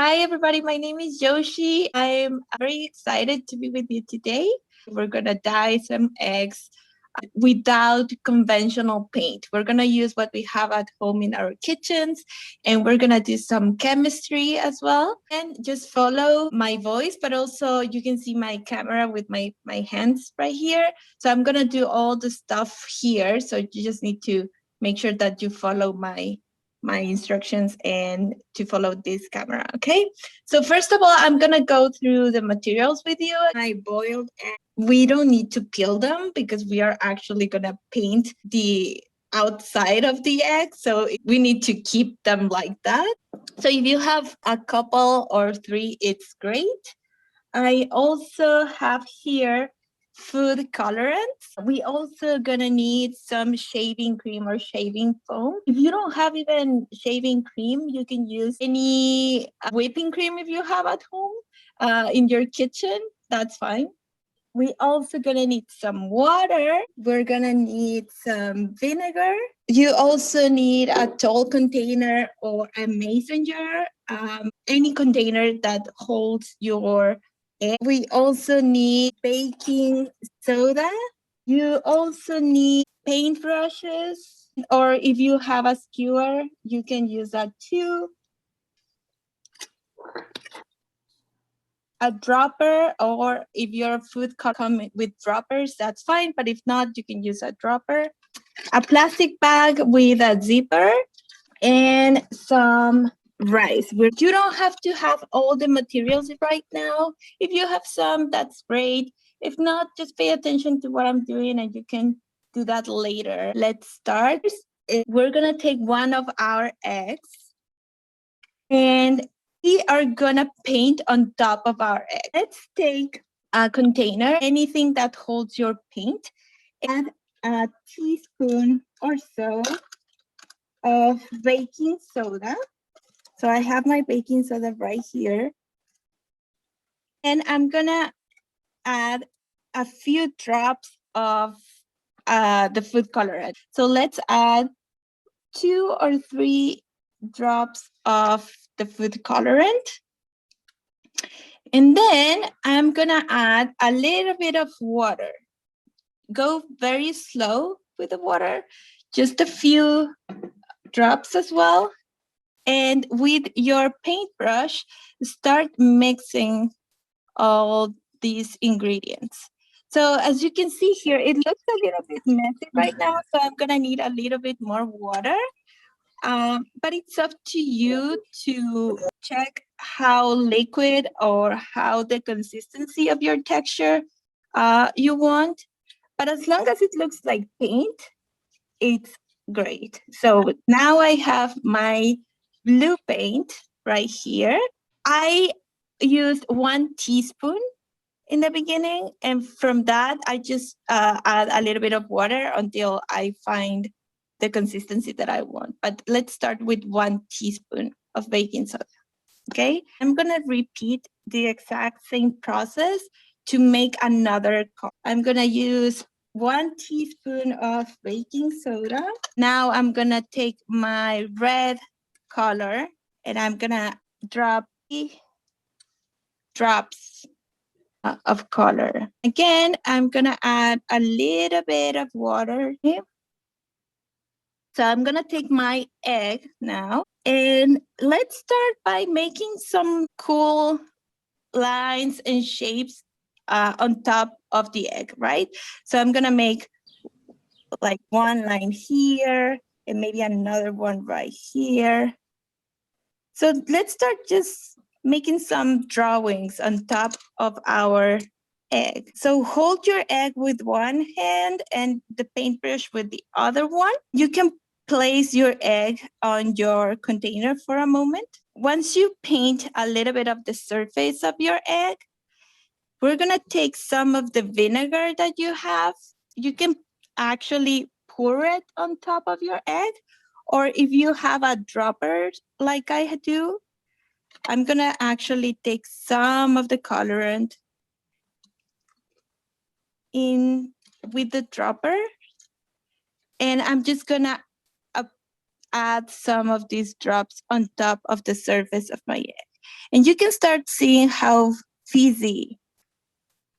Hi, everybody. My name is Yoshi. I'm very excited to be with you today. We're going to dye some eggs without conventional paint. We're going to use what we have at home in our kitchens, and we're going to do some chemistry as well. And just follow my voice, but also you can see my camera with my hands right here. So I'm going to do all the stuff here. So you just need to make sure that you follow my instructions and to follow this camera. Okay, so first of all, I'm gonna go through the materials with you. I boiled eggs. We don't need to peel them because we are actually gonna paint the outside of the egg, so we need to keep them like that. So if you have a couple or three, it's great. I also have here food colorants. We also gonna need some shaving cream or shaving foam. If you don't have even shaving cream, you can use any whipping cream if you have at home in your kitchen. That's fine. We also gonna need some water. We're gonna need some vinegar. You also need a tall container or a mason jar, any container that holds your egg. We also need baking soda. You also need paintbrushes, or if you have a skewer, you can use that too. A dropper, or if your food come with droppers, that's fine. But if not, you can use a dropper. A plastic bag with a zipper and some rice. You don't have to have all the materials right now. If you have some, that's great. If not, just pay attention to what I'm doing and you can do that later. Let's start. We're gonna take one of our eggs and we are gonna paint on top of our egg. Let's take a container, anything that holds your paint, and a teaspoon or so of baking soda. So I have my baking soda right here. And I'm gonna add a few drops of the food colorant. So let's add 2 or 3 drops of the food colorant. And then I'm gonna add a little bit of water. Go very slow with the water, just a few drops as well. And with your paintbrush, start mixing all these ingredients. So as you can see here, it looks a little bit messy right now, so I'm gonna need a little bit more water. But it's up to you to check how liquid or how the consistency of your texture you want. But as long as it looks like paint, it's great. So now I have my blue paint right here. I used 1 teaspoon in the beginning, and from that I just add a little bit of water until I find the consistency that I want. But let's start with 1 teaspoon of baking soda. Okay, I'm gonna repeat the exact same process to make another cup. I'm gonna use 1 teaspoon of baking soda. Now I'm gonna take my red color and I'm gonna drop drops of color. Again, I'm gonna add a little bit of water here. So I'm gonna take my egg now and let's start by making some cool lines and shapes on top of the egg, right? So I'm gonna make like 1 line here and maybe another one right here. So let's start just making some drawings on top of our egg. So hold your egg with one hand and the paintbrush with the other one. You can place your egg on your container for a moment. Once you paint a little bit of the surface of your egg, we're gonna take some of the vinegar that you have. You can actually pour it on top of your egg, or if you have a dropper like I do, I'm gonna actually take some of the colorant in with the dropper, and I'm just gonna add some of these drops on top of the surface of my egg. And you can start seeing how fizzy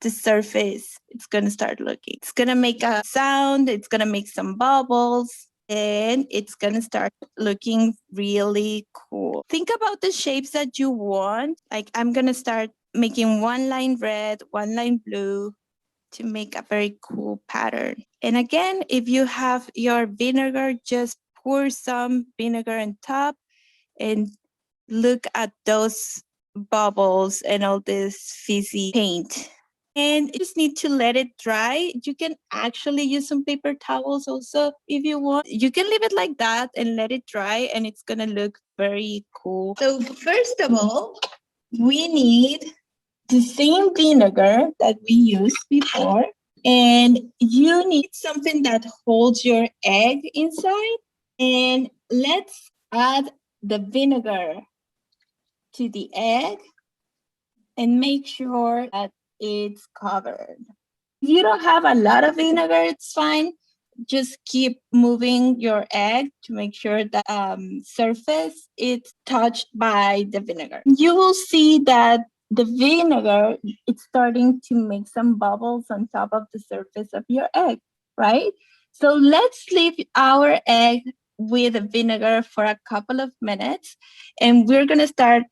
the surface it's going to start looking. It's going to make a sound, it's going to make some bubbles, and it's going to start looking really cool. Think about the shapes that you want. Like I'm going to start making one line red, one line blue to make a very cool pattern. And again, if you have your vinegar, just pour some vinegar on top and look at those bubbles and all this fizzy paint. And you just need to let it dry. You can actually use some paper towels also if you want. You can leave it like that and let it dry, and it's gonna look very cool. So first of all, we need the same vinegar that we used before, and you need something that holds your egg inside. And let's add the vinegar to the egg and make sure that it's covered. If you don't have a lot of vinegar, it's fine. Just keep moving your egg to make sure that surface is touched by the vinegar. You will see that the vinegar is starting to make some bubbles on top of the surface of your egg, right? So let's leave our egg with the vinegar for a couple of minutes, and we're gonna start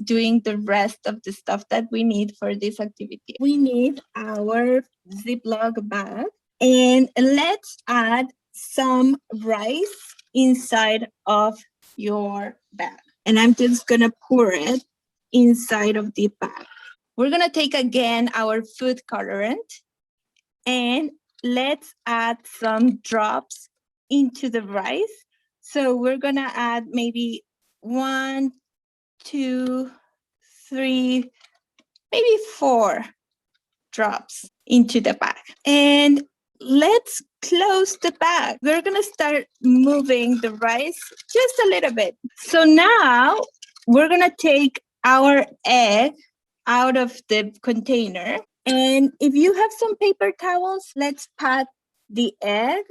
doing the rest of the stuff that we need for this activity. We need our Ziploc bag, and let's add some rice inside of your bag. And I'm just gonna pour it inside of the bag. We're gonna take again our food colorant, and let's add some drops into the rice. So we're gonna add maybe 1, 2, 3, maybe 4 drops into the bag. And let's close the bag. We're gonna start moving the rice just a little bit. So now we're gonna take our egg out of the container. And if you have some paper towels, let's pat the egg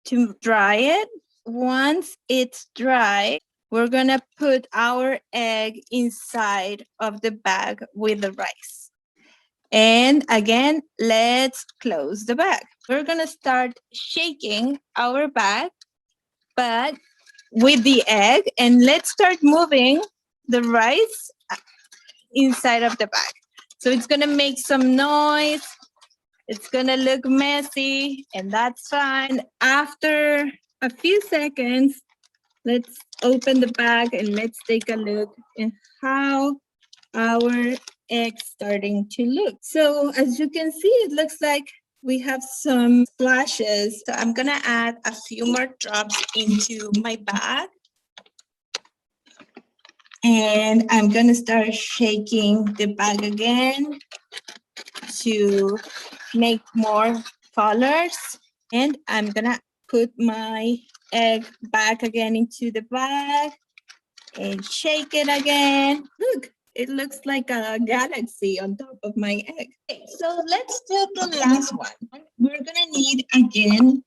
to dry it. Once it's dry, we're gonna put our egg inside of the bag with the rice. And again, let's close the bag. We're gonna start shaking our bag, but with the egg, and let's start moving the rice inside of the bag. So it's gonna make some noise. It's gonna look messy, and that's fine. After a few seconds, let's open the bag and let's take a look at how our egg starting to look. So as you can see, it looks like we have some splashes. So I'm gonna add a few more drops into my bag. And I'm gonna start shaking the bag again to make more colors. And I'm gonna put my egg back again into the bag and shake it again. Look, it looks like a galaxy on top of my egg. Okay, so let's do the last one. We're gonna need again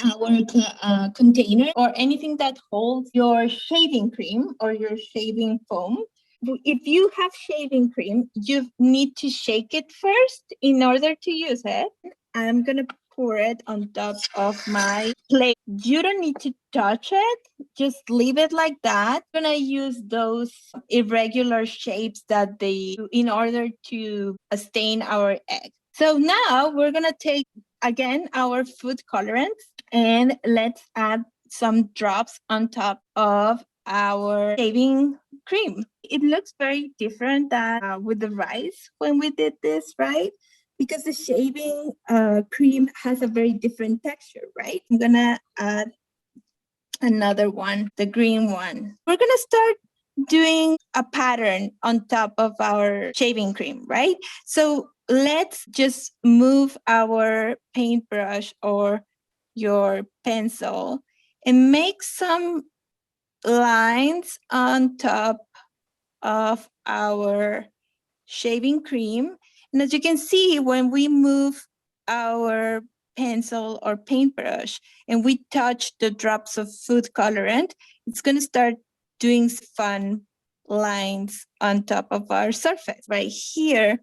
our container or anything that holds your shaving cream or your shaving foam. If you have shaving cream, you need to shake it first in order to use it. I'm gonna pour it on top of my plate. You don't need to touch it, just leave it like that. I'm gonna use those irregular shapes that they do in order to stain our egg. So now we're gonna take again our food colorants, and let's add some drops on top of our shaving cream. It looks very different than with the rice when we did this, right? Because the shaving cream has a very different texture, right? I'm gonna add another one, the green one. We're gonna start doing a pattern on top of our shaving cream, right? So let's just move our paintbrush or your pencil and make some lines on top of our shaving cream. And as you can see, when we move our pencil or paintbrush and we touch the drops of food colorant, it's going to start doing fun lines on top of our surface. Right here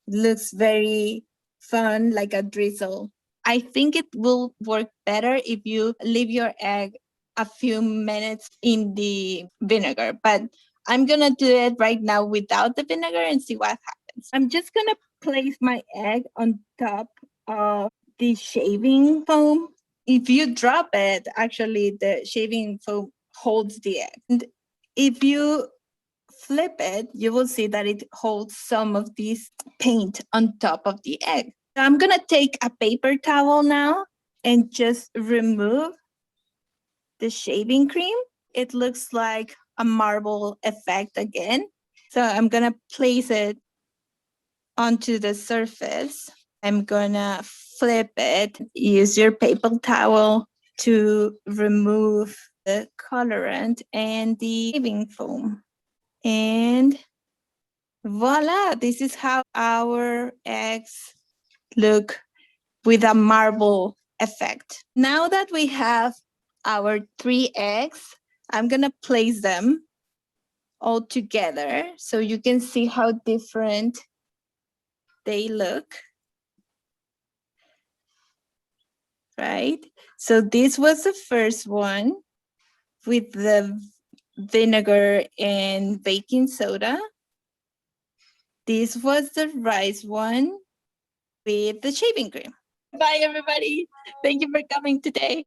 looks very fun, like a drizzle. I think it will work better if you leave your egg a few minutes in the vinegar, but I'm gonna do it right now without the vinegar and see what happens. I'm just gonna place my egg on top of the shaving foam. If you drop it, actually the shaving foam holds the egg. And if you flip it, you will see that it holds some of this paint on top of the egg. So I'm gonna take a paper towel now and just remove the shaving cream. It looks like a marble effect again. So I'm gonna place it onto the surface. I'm gonna flip it. Use your paper towel to remove the colorant and the shaving foam. And voila, this is how our eggs look with a marble effect. Now that we have our 3 eggs, I'm gonna place them all together so you can see how different they look. Right? So this was the first one with the vinegar and baking soda. This was the rice one with the shaving cream. Bye, everybody. Thank you for coming today.